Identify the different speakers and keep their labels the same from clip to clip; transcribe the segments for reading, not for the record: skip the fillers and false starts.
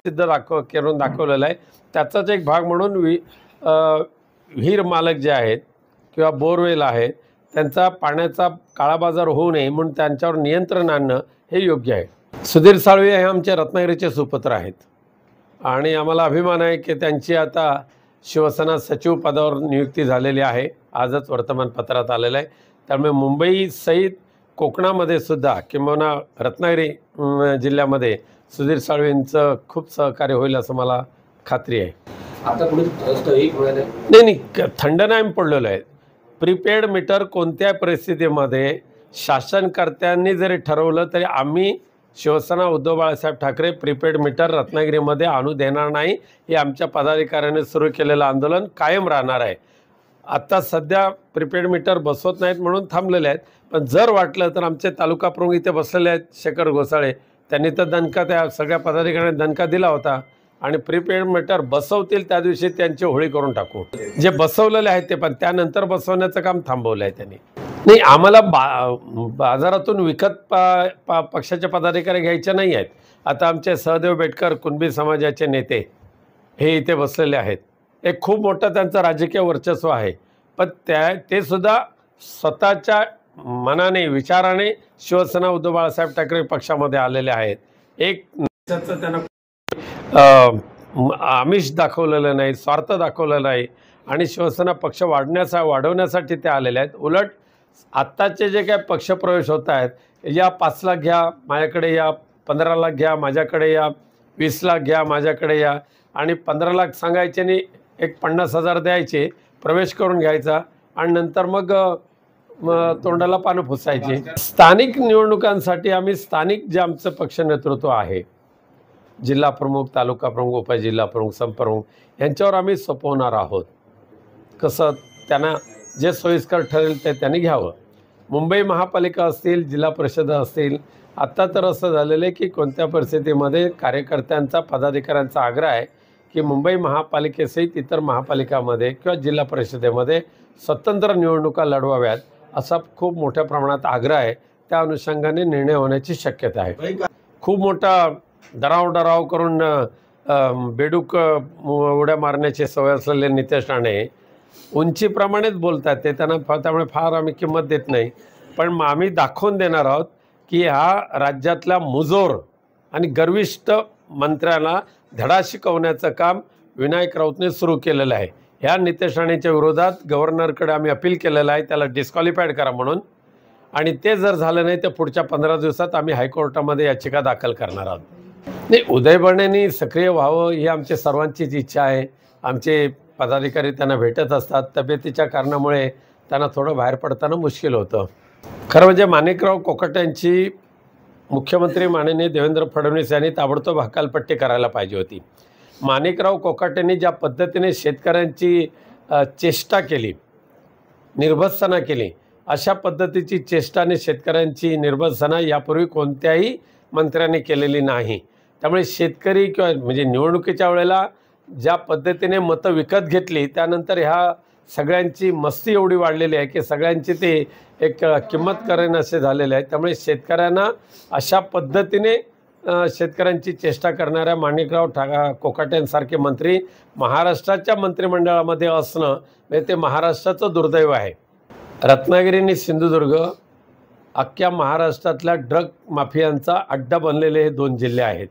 Speaker 1: सिद्ध करून दाखवलेला आहे। त्याचाच एक भाग म्हणून विहीर मालक जे आहेत किंवा बोरवेल आहेत त्यांचा पाण्याचा काळाबाजार होऊ नये म्हणून त्यांच्यावर नियंत्रण आणणं हे योग्य आहे। सुधीर साळवे हे आमचे रत्नागिरीचे सुपुत्र आहेत आणि आम्हाला अभिमान आहे की त्यांची आता शिवसेना सचिव पदावर नियुक्ती झालेली आहे। आजच वर्तमानपत्रात आलेलं आहे। त्यामुळे मुंबई सहित कोकणामध्ये सुद्धा किंवा रत्नागिरी जिल्ह्यामध्ये सुधीर साळवेंचं खूप सहकार्य होईल असं मला खात्री आहे।
Speaker 2: आता पुढे
Speaker 1: नाही थंड नाही पडलेलं आहे। प्रीपेड मीटर कोणत्या परिस्थितीमध्ये शासनकर्त्यांनी जरी ठरवलं तरी आम्ही शिवसेना उद्धव बाळासाहेब ठाकरे प्रीपेड मीटर रत्नागिरीमध्ये आणू देणार नाही हे आमच्या पदाधिकाऱ्यांनी सुरू केलेलं आंदोलन कायम राहणार आहे। आता सध्या प्रीपेड मीटर बसवत नाहीत म्हणून थांबलेले आहेत, पण जर वाटलं तर आमचे तालुका प्रमुख इथे बसलेले आहेत शेखर घोसाळे, त्यांनी तर दणका त्या सगळ्या पदाधिकाऱ्यांनी दणका दिला होता आणि प्रीपेड मीटर बसवतील त्या दिवशी त्यांची होळी करून टाकू। जे बसवलेले आहेत ते पण त्यानंतर बसवण्याचं काम थांबवलं आहे त्यांनी। नाही आम्हाला बाजारातून विकत पक्षाचे पदाधिकारी घ्यायचे नाही आहेत। आता आमचे सहदेव बेटकर कुणबी समाजाचे नेते हे इथे बसलेले आहेत। एक खूप मोठं त्यांचं राजकीय वर्चस्व आहे, पण ते सुद्धा स्वतःच्या मनाने विचाराने शिवसेना उद्धव बाळासाहेब ठाकरे पक्षामध्ये आलेले आहेत। एक त्यांना आमिष दाखवलेलं नाही, स्वार्थ दाखवलेला नाही आणि शिवसेना पक्ष वाढवण्यासाठी ते आलेले आहेत। उलट आत्ताचे जे काय पक्षप्रवेश होत आहेत, या 5 लाख घ्या माझ्याकडे, या 15 लाख घ्या माझ्याकडे, या 20 लाख घ्या माझ्याकडे या, आणि 15 लाख सांगायचे आणि एक 50,000 द्यायचे, प्रवेश करून घ्यायचा आणि नंतर मग तोंडाला पानं पुसायचे। स्थानिक निवडणुकांसाठी आम्ही स्थानिक जे आमचं पक्ष नेतृत्व आहे, जिल्हा प्रमुख, तालुका प्रमुख, उपजिल्हा प्रमुख, संप्रमुख यांच्यावर आम्ही सोपवणार आहोत। कसं त्यांना जे सोयीस्कर ठरेल ते त्यांनी घ्यावं। मुंबई महापालिका असतील, जिल्हा परिषद असतील, आत्ता तर असं झालेलं आहे की कोणत्या परिस्थितीमध्ये कार्यकर्त्यांचा पदाधिकाऱ्यांचा आग्रह आहे की मुंबई महापालिकेसहित इतर महापालिकामध्ये किंवा जिल्हा परिषदेमध्ये स्वतंत्र निवडणुका लढवाव्यात असा खूप मोठ्या प्रमाणात आग्रह आहे। त्या अनुषंगाने निर्णय होण्याची शक्यता आहे। खूप मोठा डराव करून बेडूक उड्या मारण्याची सवय असलेले नितेश राणे उंचीप्रमाणेच बोलतात ते, त्यांना त्यामुळे फार आम्ही किंमत देत नाही, पण आम्ही दाखवून देणार आहोत की हा राज्यातल्या मुजोर आणि गर्विष्ठ मंत्र्यांना धडा शिकवण्याचं काम विनायक राऊतने सुरू केलेलं आहे। ह्या नितेश राणेच्या विरोधात गव्हर्नरकडे आम्ही अपील केलेलं आहे त्याला डिस्क्वालिफाईड करा म्हणून, आणि ते जर झालं नाही तर पुढच्या 15 दिवसात आम्ही हायकोर्टामध्ये याचिका दाखल करणार आहोत। नाही उदय बर्णेंनी सक्रिय व्हावं ही आमची सर्वांचीच इच्छा आहे। आमचे पदाधिकारी त्यांना भेटत असतात, तब्येतीच्या कारणामुळे त्यांना थोडं बाहेर पडताना मुश्किल होतं। खरं म्हणजे माणिकराव कोकाटेंची मुख्यमंत्री माननीय देवेंद्र फडणवीस यांनी ताबडतोब हकालपट्टी करायला पाहिजे होती। माणिकराव कोकाटेंनी ज्या पद्धतीने शेतकऱ्यांची चेष्टा केली, निर्भत्सना केली, अशा पद्धतीची चेष्टा आणि शेतकऱ्यांची निर्भत्सना यापूर्वी कोणत्याही मंत्र्यांनी केलेली नाही। त्यामुळे शेतकरी किंवा म्हणजे निवडणुकीच्या वेळेला ज्या पद्धतीने मतं विकत घेतली त्यानंतर ह्या सगळ्यांची मस्ती एवढी वाढलेली आहे की सगळ्यांची ते एक किंमत करेन असे झालेले आहे। त्यामुळे शेतकऱ्यांना अशा पद्धतीने शेतकऱ्यांची चेष्टा करणाऱ्या माणिकराव कोकाटेंसारखे मंत्री महाराष्ट्राच्या मंत्रिमंडळामध्ये असणं म्हणजे ते महाराष्ट्राचं दुर्दैव आहे। रत्नागिरी आणि सिंधुदुर्ग अख्ख्या महाराष्ट्रातल्या ड्रग माफियांचा अड्डा बनलेले हे 2 जिल्हे आहेत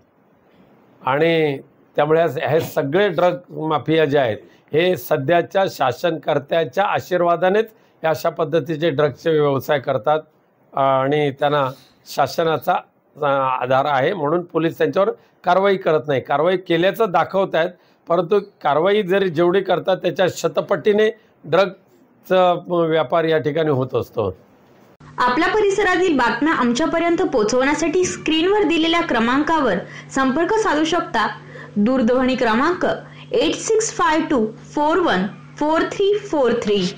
Speaker 1: आणि त्यामुळे हे सगळे ड्रग माफिया जे आहेत हे सध्याच्या शासनकर्त्याच्या आशीर्वादानेच हे अशा पद्धतीचे ड्रग्सचे व्यवसाय करतात आणि त्यांना शासनाचा आधार आहे म्हणून पोलीस त्यांच्यावर कारवाई करत नाही। कारवाई केल्याचं दाखवत आहेत, परंतु कारवाई जरी जेवढी करतात त्याच्या शतपटीने ड्रगचा व्यापार या ठिकाणी होत असतो।
Speaker 3: आपल्या परिसरातील बातम्या आमच्यापर्यंत पोहोचवण्यासाठी स्क्रीनवर दिलेल्या क्रमांकावर संपर्क साधू शकता। दूरध्वनी क्रमांक 8652414343।